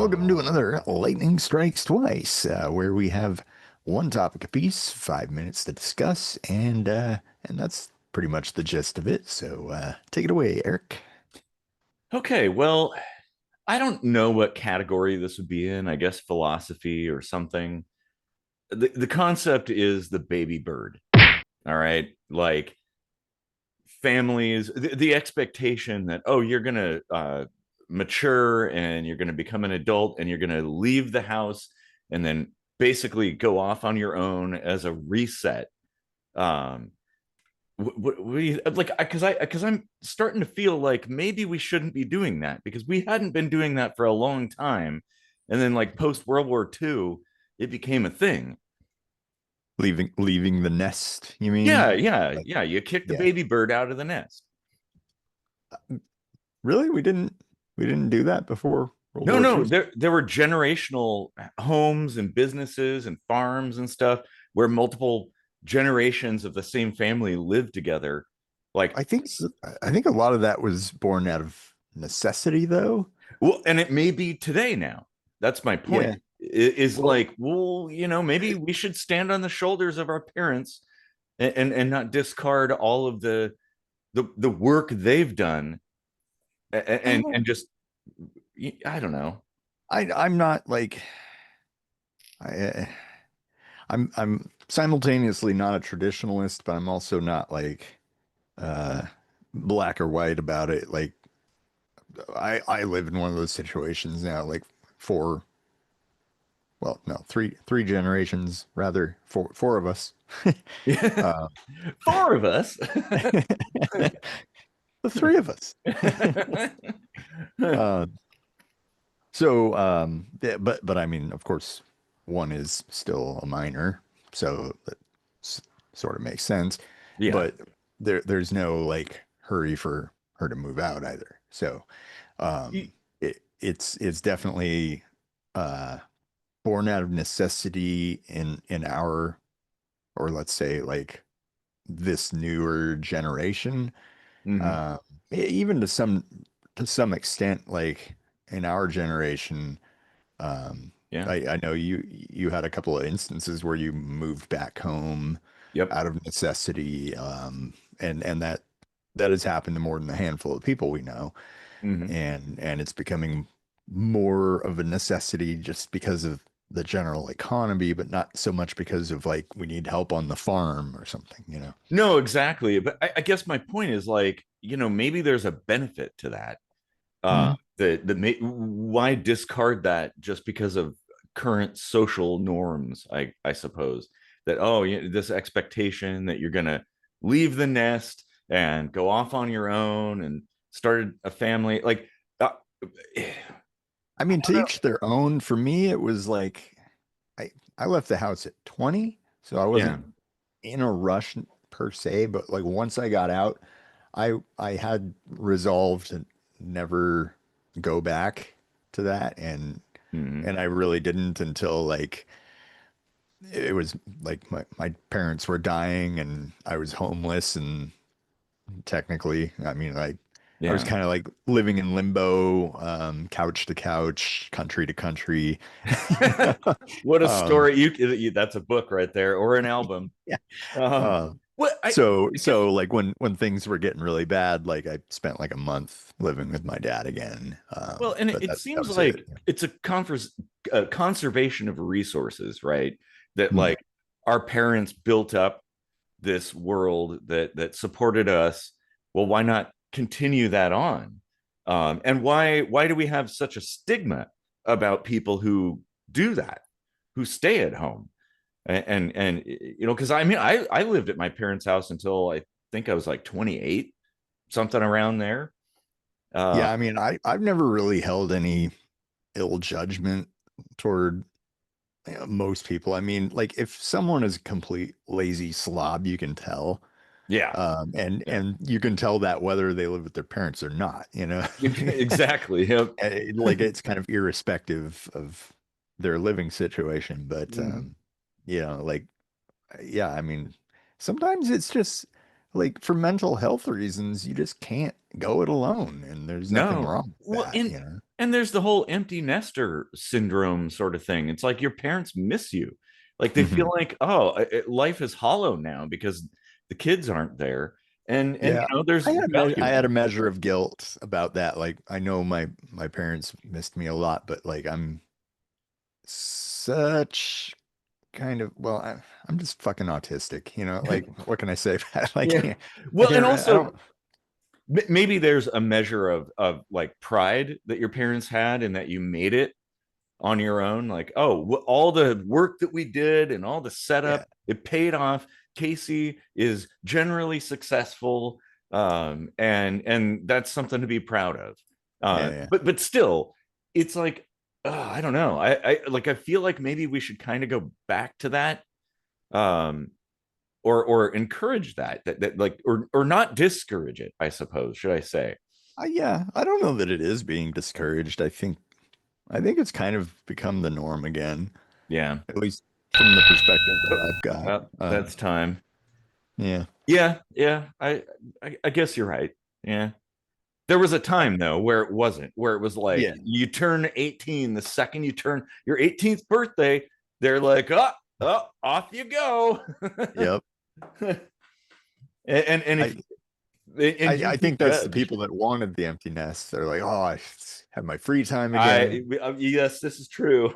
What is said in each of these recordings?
Welcome to another Lightning Strikes Twice, where we have one topic apiece, 5 minutes to discuss, and that's pretty much the gist of it. So take it away, Eric. Okay, well, I don't know what category this would be in. I guess philosophy or something. The concept is the baby bird. All right. Like families, the expectation that, oh, you're going to mature and you're going to become an adult and you're going to leave the house and then basically go off on your own as a reset. Um, like because I'm starting to feel like maybe we shouldn't be doing that because we hadn't been doing that for a long time, and then like post World War II it became a thing. Leaving the nest, you Yeah, mean? yeah, Like, yeah, you kick the yeah. baby bird out of the nest. Really? We didn't do that before World No, War no, II? there were generational homes and businesses and farms and stuff where multiple generations of the same family lived together. Like, I think a lot of that was born out of necessity, though. well, and it may be today now. That's my Yeah. point. Is Well, like, well, maybe we should stand on the shoulders of our parents and not discard all of the work they've done and just I don't know. I'm not like I I'm simultaneously not a traditionalist, but I'm also not like uh black or white about it. Like I live in one of those situations now, like four, well, no, three generations rather, four of us. Uh, Four of us. the three of us. Uh, yeah, but I mean, of course, one is still a minor, so that sort of makes sense. Yeah. But there's no like hurry for her to move out either. So it's definitely uh, born out of necessity in our, or let's say like this newer generation. Mhm. Uh, Even to some extent, like in our generation. Yeah. I know you had a couple of instances where you moved back home Yep. out of necessity, and that has happened to more than a handful of people we know, Hmm. and it's becoming more of a necessity just because of the general economy, but not so much because of like we need help on the farm or something, you know. No, exactly. But I guess my point is like, maybe there's a benefit to that. Mhm. Why discard that just because of current social norms? I suppose that, oh, this expectation that you're gonna leave the nest and go off on your own and start a family, like, uh, I mean, to each their own. For me, it was like I left the house at 20, so I yeah. wasn't in a rush per se, but like once I got out, I had resolved to never go back to that, Mhm. and I really didn't until like it was like my parents were dying and I was homeless, and technically, I mean, like I was Yeah. kind of like living in limbo, couch to couch, country to country. What a Um, story! That's a book right there, or an album. yeah. Um, Uh, what so I guess. so like when things were getting really bad, like I spent like a month living with my dad again. Well, and it, But it that seems was it. like it's a conservation of resources, right? That Hmm. like our parents built up this world that supported us. Well, why not continue that on? And why do we have such a stigma about people who do that, who stay at home? And because I mean, I lived at my parents' house until I think I was like 28, something around there. Uh, Yeah, I mean, I've never really held any ill judgment toward most people. I mean, like if someone is a complete lazy slob, you can tell. yeah, yeah, And you can tell that whether they live with their parents or not, you know. exactly. Yep. Like it's kind of irrespective of their living situation, but Mhm. like yeah, I mean, sometimes it's just like for mental health reasons, you just can't go it alone, and there's nothing No. wrong with Well, that, and you know. and there's the whole empty nester syndrome sort of thing. It's like your parents miss you. Like they feel Mhm. like, oh, life is hollow now because the kids aren't there. And Yeah. there's I value in had a that. measure of guilt about that. Like I know my parents missed me a lot, but like I'm such kind of well, I'm just fucking autistic, you know? Like what can I say about it? Like Yeah. I Well, and can't I also don't maybe there's a measure of like pride that your parents had and that you made it on your own. Like, oh, all the work that we did and all the setup, yeah. it paid off. Casey is generally successful, and that's something to be proud of. Yeah, yeah. But still, it's like, I don't know. I feel like maybe we should kind of go back to that, um, or encourage that like or not discourage it. I suppose should I say? Yeah, I don't know that it is being discouraged. I think it's kind of become the norm again, Yeah. at least from the perspective that Oh, I've got. well, that's time. Yeah. Yeah, yeah. I guess you're right. Yeah. There was a I, time though where it wasn't, where it was like yeah. you turn 18, the second you turn your 18th birthday, they're like, oh, oh, off you go. Yep. And if I and I you'd be think that's the judged. people that wanted the empty nest. They're like, oh, I have my free time again. I yes, this is true.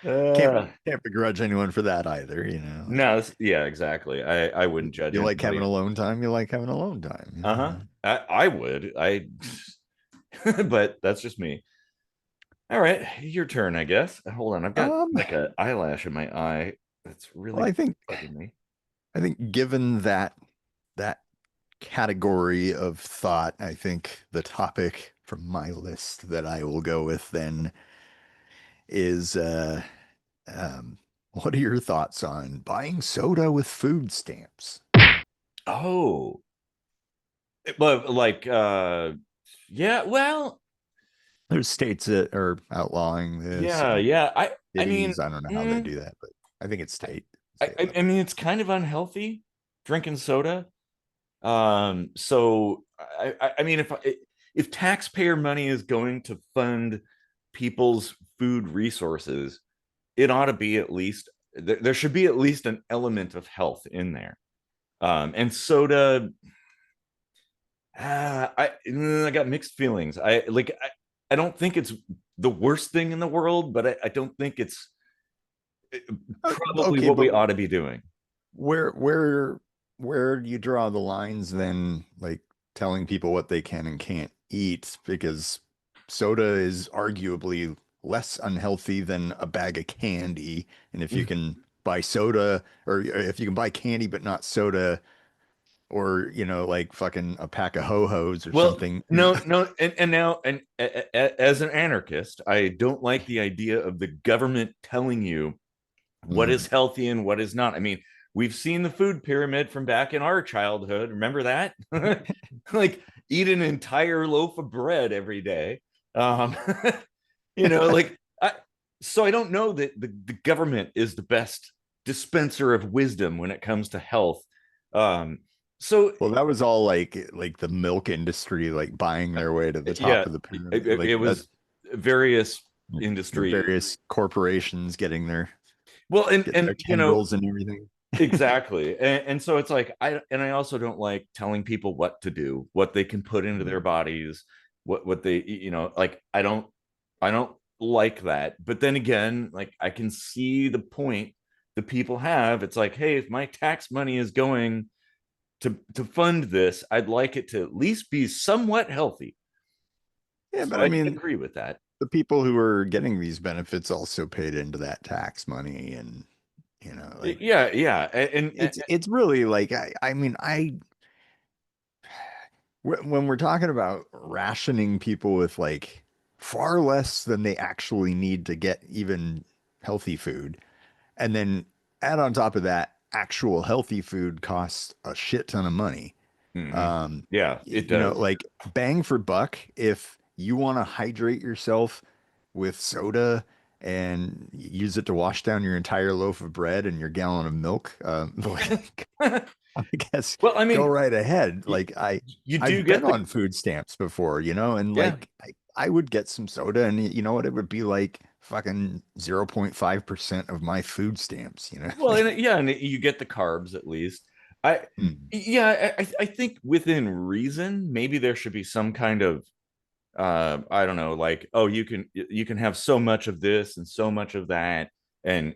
Can't uh, can't begrudge anyone for that either, you know. Like no, yeah, exactly. I wouldn't judge you like having anybody. alone time, you like having alone time, you Uh-huh. know. I would. I but that's just me. All right, your turn, I guess. Hold on, I've got Um, like a eyelash in my eye that's well, really bugging me. I think given that category of thought, I think the topic from my list that I will go with then is um, what are your thoughts on buying soda with food stamps? Oh, but like, yeah, well, There's states that are outlawing this yeah, and yeah. I mean, cities. I don't know how they mm, do that, but I think it's I, state I level. mean, it's kind of unhealthy drinking soda. So I mean, if taxpayer money is going to fund people's food resources, it ought to be at least there should be at least an element of health in there. And soda, I got mixed feelings. I don't think it's the worst thing in the world, but I don't think it's probably Okay, what but we ought to be doing. where where where do you draw the lines then, like telling people what they can and can't eat? Because soda is arguably less unhealthy than a bag of candy. And if you can buy soda or if you can buy candy but not soda, or like fucking a pack of ho-hos or Well, something, no, no, and now, and as an anarchist, I don't like the idea of the government telling you what is Mhm. healthy and what is not. I mean, we've seen the food pyramid from back in our childhood. Remember that? Like eat an entire loaf of bread every day. Um, like so I don't know that the government is the best dispenser of wisdom when it comes to health. Um, so Well, that was all like the milk industry, like buying their way to the top yeah, of the pyramid, it like that. was various The industry. various corporations Well, getting and their tendrils and everything. exactly, and so it's like I also don't like telling people what to do, what they can put into their bodies, what they like I don't like that. But then again, like I can see the point the people have. It's like, hey, if my tax money is going to fund this, I'd like it to at least be somewhat healthy. Yeah, So but I I mean, agree with that. the people who are getting these benefits also paid into that tax money, and like Yeah, yeah, and it's really like I mean when we're talking about rationing people with like far less than they actually need to get even healthy food, and then add on top of that, actual healthy food costs a shit ton of money. mhm. Um, Yeah, it does. like bang for buck, if you want to hydrate yourself with soda and use it to wash down your entire loaf of bread and your gallon of milk, like, I guess Well, I go mean, right ahead. you, Like you do I've been get the on food stamps before, and yeah. I would get some soda, and you know what? It would be like fucking 0.5% of my food stamps, you know? Well, and yeah, and you get the carbs at least. I Mm. yeah, I think within reason, maybe there should be some kind of I don't know, like, oh, you can have so much of this and so much of that, and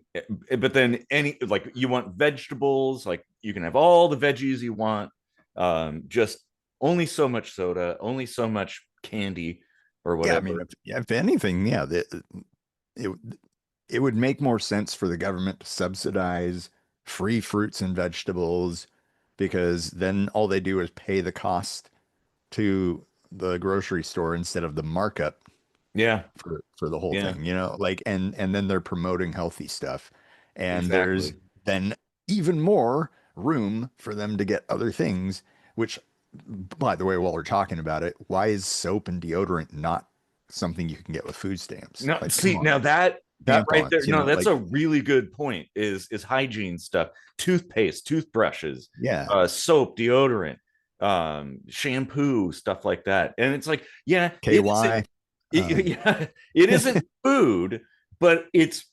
but then any, like, you want vegetables, like you can have all the veggies you want, just only so much soda, only so much candy or Yeah, I mean, whatever. if anything, yeah, it it would make more sense for the government to subsidize free fruits and vegetables because then all they do is pay the cost to the grocery store instead of the markup Yeah, for the whole yeah, thing, you know, like and then they're promoting healthy stuff. And there's exactly. then even more room for them to get other things, which by the way, while we're talking about it, why is soap and deodorant not something you can get with food stamps? No, Like, come see, on, now that right there, tampons, you no, know, that's like, a really good point. Is hygiene stuff, toothpaste, toothbrushes, yeah, soap, deodorant, shampoo, stuff like that. And it's like, yeah, it isn't, KY. yeah, it isn't food, but it's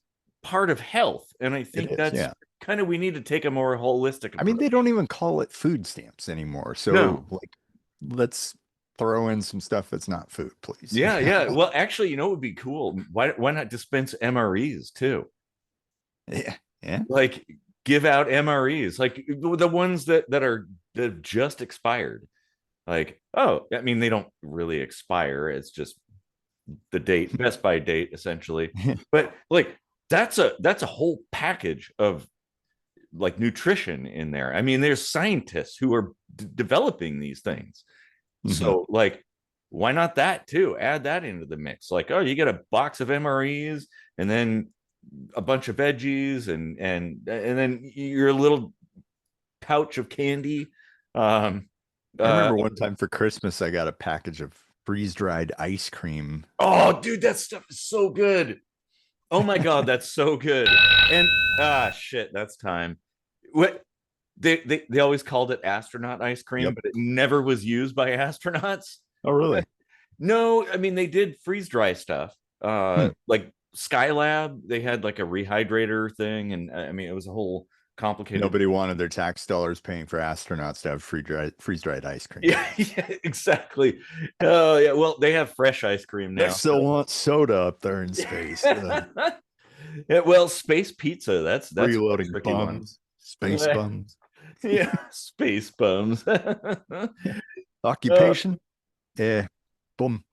part of health. And I It think is, that's yeah. kind of, we need to take a more holistic I mean, they approach. don't even call it food stamps anymore. So, No, like, let's throw in some stuff that's not food, please. yeah, yeah. Well, actually, you know, it would be cool. Why not dispense MREs too? Yeah, yeah. Like, give out MREs, like the ones that have just expired. Like, oh, I mean, they don't really expire. It's just the date, best by date, essentially. But like, that's a whole package of like nutrition in there. I mean, there's scientists who are developing these things. Hmm. So like, why not that too? Add that into the mix. Like, oh, you get a box of MREs and then a bunch of veggies and then your little pouch of candy. Um, I uh, remember one time for Christmas, I got a package of freeze-dried ice cream. oh, dude, that stuff is so good. Oh my god, that's so good. And shit, that's time. What they always called it astronaut ice cream, Yep. but it never was used by astronauts. Oh, really? No, I mean they did freeze dry stuff. Hmm. Like Skylab, they had like a rehydrator thing, and I mean it was a whole complicated. Nobody wanted their tax dollars paying for astronauts to have freeze-dried ice cream. Yeah, yeah, exactly. Oh yeah, well they have fresh ice cream They now. still want soda up there in space. Yeah, well, space pizza, that's a Freeloading tricky one. bums, space bums. Yeah, space bums. Uh, Occupation? Yeah. Boom.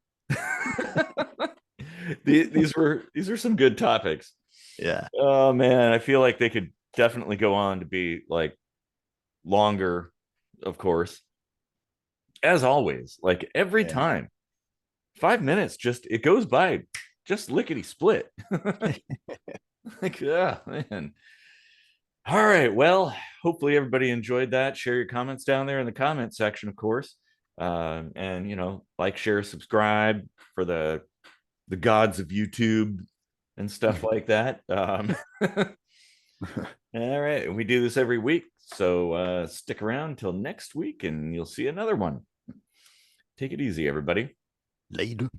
these are some good topics. Yeah. Oh man, I feel like they could definitely go on to be like longer, of course. As always, like every Yeah. time, 5 minutes just it goes by just lickety split. Like, yeah, man. All right. Well, hopefully everybody enjoyed that. Share your comments down there in the comment section, of course. And like, share, subscribe for the gods of YouTube and stuff like that. All right. We do this every week. So stick around until next week and you'll see another one. Take it easy, everybody. Later.